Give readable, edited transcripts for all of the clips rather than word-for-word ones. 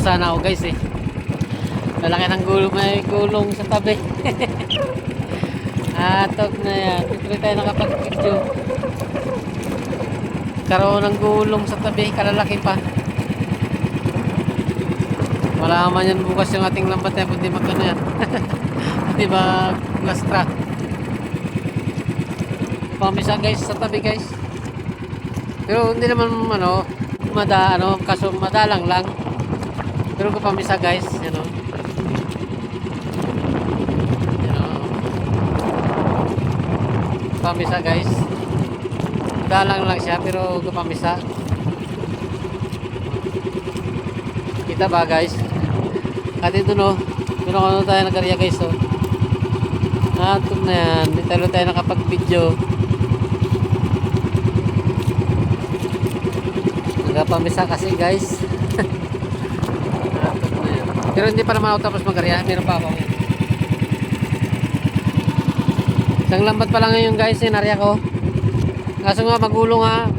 sana ako guys eh. Malaki ng gulong, may gulong sa tabi. Atok na yan. Dito tayo nakapag-video. Karoon ng gulong sa tabi, kalalaki pa. Malaman yan bukas yung ating lambat eh, hindi magkano yan. Hindi ba lastra? Pamisa guys, sa tabi guys. Pero hindi naman kaso madalang lang. Pero kung pamisa guys, pamisa guys. Dalang lang siya pero kung pamisa. Kita ba guys? At ito doon tayo nag-area guys Atok na yan. Dito tayo nakapag-video. Nagpamisa kasi guys. Atok na yan. Pero hindi pa naman ako tapos mag-area. Meron pa ako. Isang lambat pa lang ngayon guys. Area ko. Kaso nga magulong ha.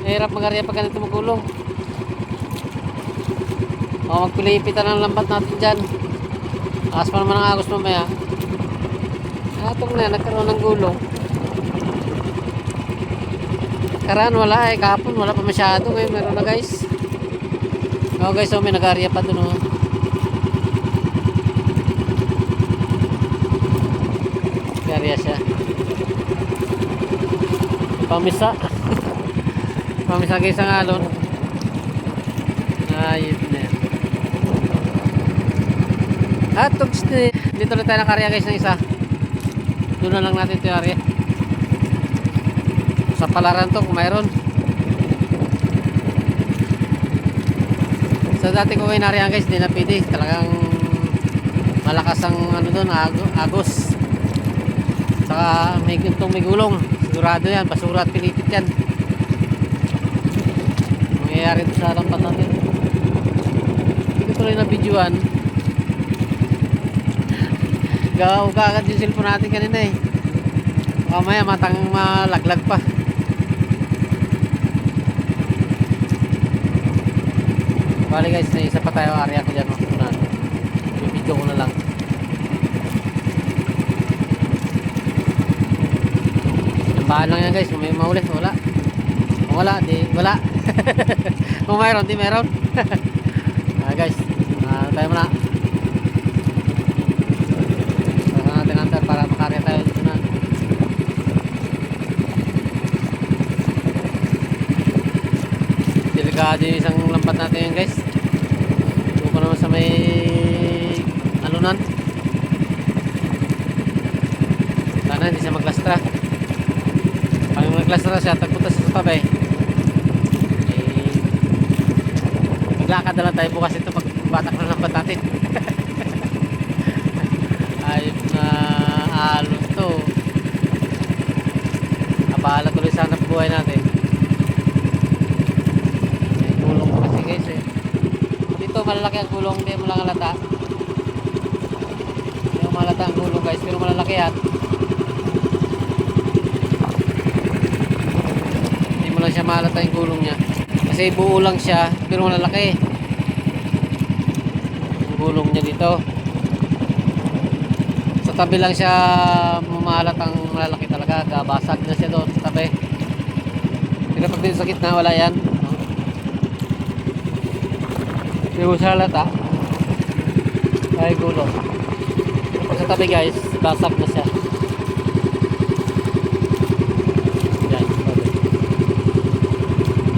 Mahirap mag-area pag ganito magulong. Magpilipitan ng lambat natin dyan. Akas pa naman ang agos mamaya. Atong na, nagkaroon ng gulong. Karaan wala eh, kahapon wala pa masyado. Ngayon meron na guys. Guys, may nag-area pa dun Nag-area siya. Pamisa. Pamisa guys ang alon. Ayun na yan. Dito na tayo naka-area guys ng isa. Doon na lang natin ito yung area. Sa palaran to kung mayroon. So dati ko kayo nariyan guys, di na pwede. Talagang malakas ang doon, agos. Saka may gulong. Sigurado yan, basura at pilipit yan. Mangyayari ito sa lampat natin. Hindi ko tuloy na videoan. Gawa agad yung cellphone natin kanina eh. Mamaya matang malaglag pa. Bali guys, na isa pa tayo area ko dyan. Video ko na lang. Tambahan lang yan guys. Kung may maulit, wala. Kung wala, di wala. Kung mayroon, di mayroon. Guys, tayo muna. Para makarya tayo dito na. Delikado yung isang lambat natin yun guys. Ito pa naman sa may alunan. Sana hindi siya maglastra. Pag maglastra siya, tagpunta sa tabi. Maglakad na lang tayo bukas ito pag batak na lambat natin. Ayun na alon to. Abala tuloy sana buhay natin. May gulong ko kasi guys eh. Dito malalaki ang gulong, hindi mo lang halata. Hindi mo malata ang gulong guys, pero malalaki yan. Hindi mo lang siya mahalata yung gulong niya. Kasi buo lang siya, pero malalaki. Yung gulong niya dito. Tabi lang siya mamahalat ang malalaki talaga, basag na siya doon sa tabi. Pero pag dito sa gitna wala yan. Pero sa halata ay gulong. Pero pag sa tabi guys, basag na siya. Yan,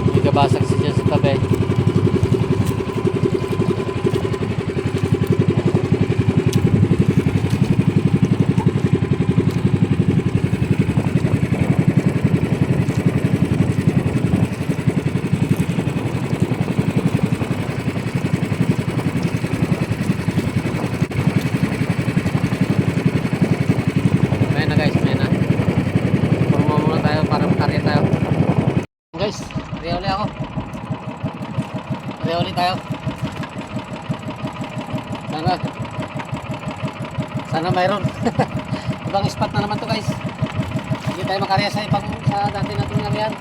hindi basag siya sa tabi. Guys, reuli ako. Reuli tayo. Sana mayroon. Ibang spot na naman to guys. Hindi tayo makarya sa ibang sa dati na itong nariyan.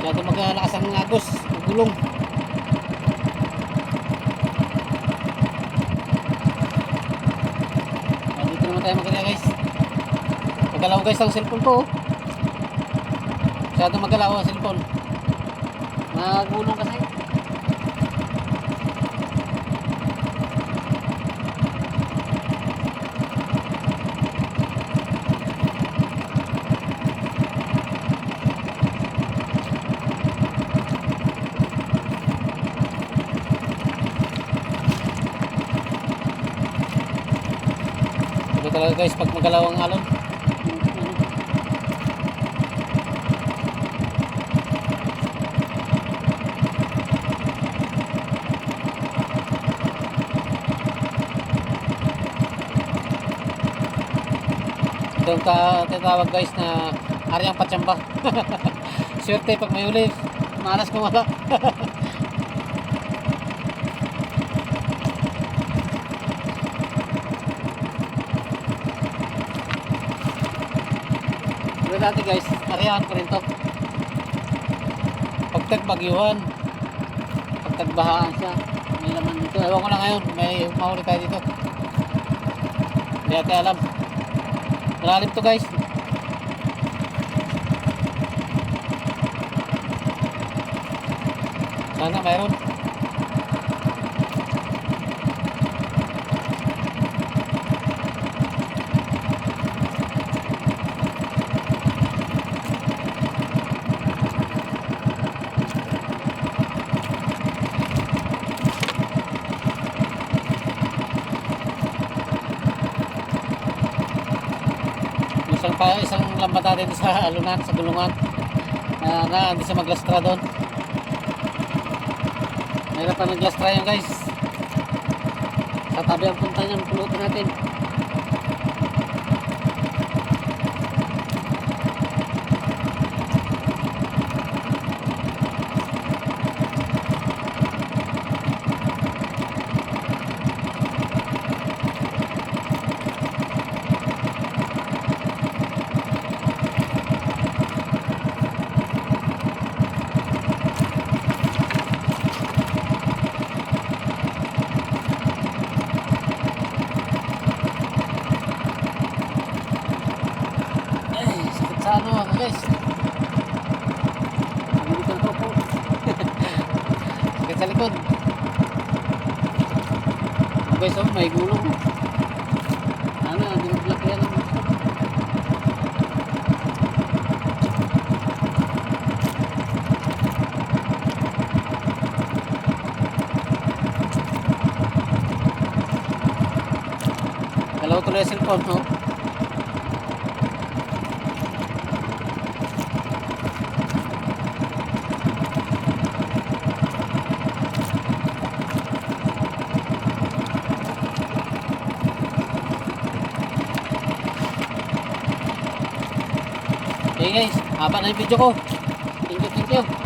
Masyado maglakas ang agos, magulong. Dito naman tayo magkaya guys. Magalaw guys ang cellphone ko. Masyado magalaw ang cellphone. Magulong kasi. Ito talaga guys pag magalaw ang alon. Ito ang tinatawag guys na aryang patsamba. Swerte pag may uli, malas kung wala. Pero dati guys, aryahan ko rin to. Pag tagbagyuhan, pag tagbahaan siya, may laman dito. Ewan ko lang ngayon, may mahuli tayo dito. Hindi natin alam. Malalim to guys. Sana mayroon. Isang lambat natin sa alunan, sa gulungan na hindi sa maglastra doon. Mayroon pa naglastra yun guys. Sa tabi ang punta niyan, pulutin natin. Sa ano guys, dito na po. Sakit sa likod. Guys, oh, may gulong. Ano, hindi mo black yan. Dalawa tuloy yung cellphone, no? Okay guys, haba na yung video ko. Thank you, thank you.